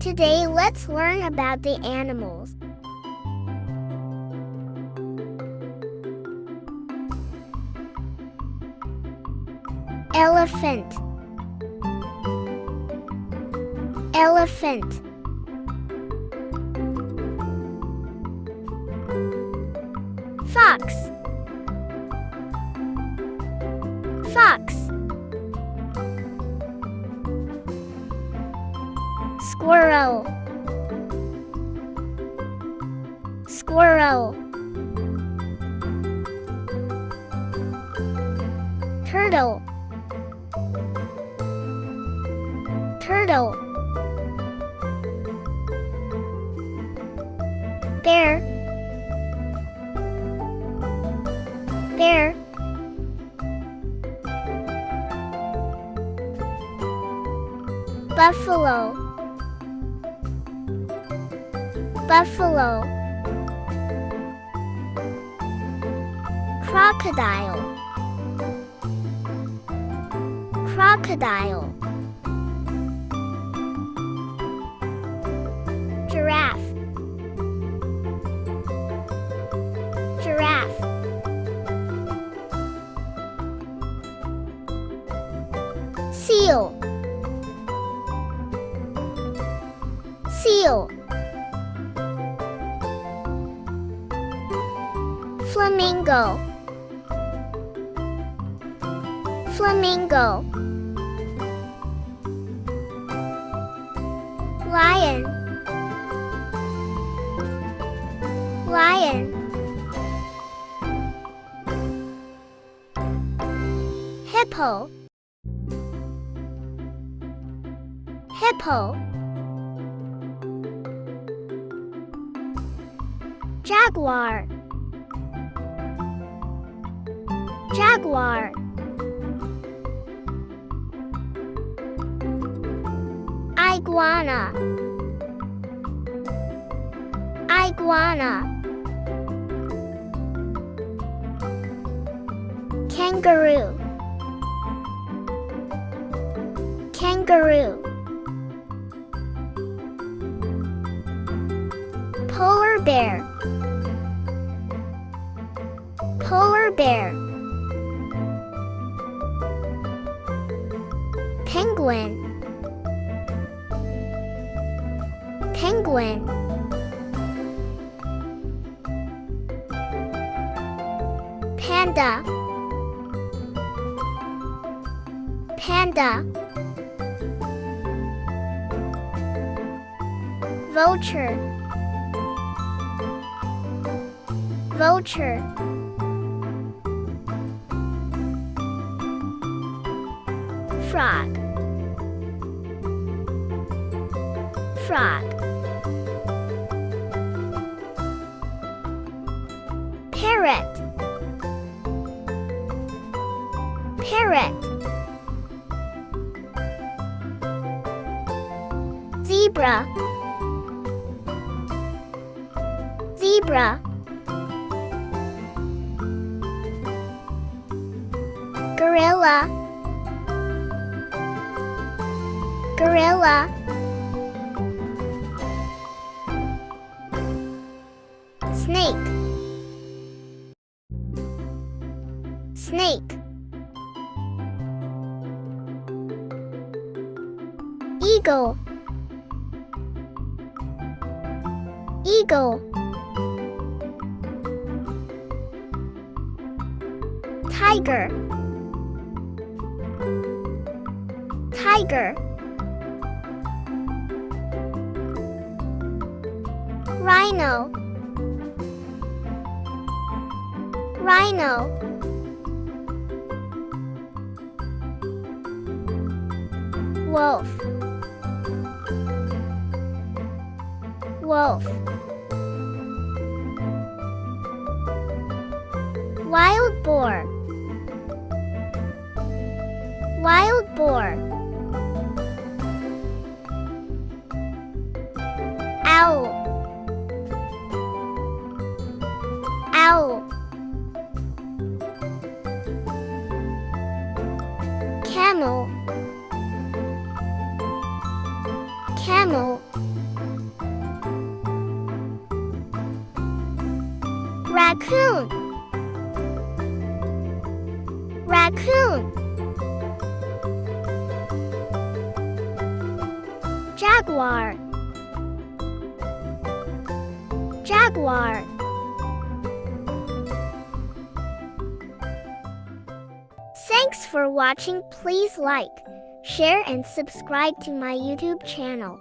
Today let's learn about the animals. Elephant. Elephant. Fox. Fox. Squirrel. Squirrel. Turtle. Turtle. Bear. Bear. Buffalo. Buffalo. Crocodile. Crocodile. Giraffe. Giraffe. Seal. Seal. Flamingo. Flamingo. Lion. Lion. Hippo. Hippo. Jaguar. Jaguar. Iguana. Iguana. Kangaroo. Kangaroo. Polar bear. Polar bear. Penguin. Penguin. Panda. Panda. Vulture. Vulture. Frog. Frog. Parrot. Parrot. Zebra. Zebra. Gorilla. Gorilla. Snake. Snake. Eagle. Eagle. Tiger. Tiger. Rhino. Rhino. Wolf. Wolf. Wild boar. Wild boar. Owl. Owl. Camel. Camel. Raccoon. Raccoon. Jaguar. Jaguar. Thanks for watching. Please like, share and subscribe to my YouTube channel.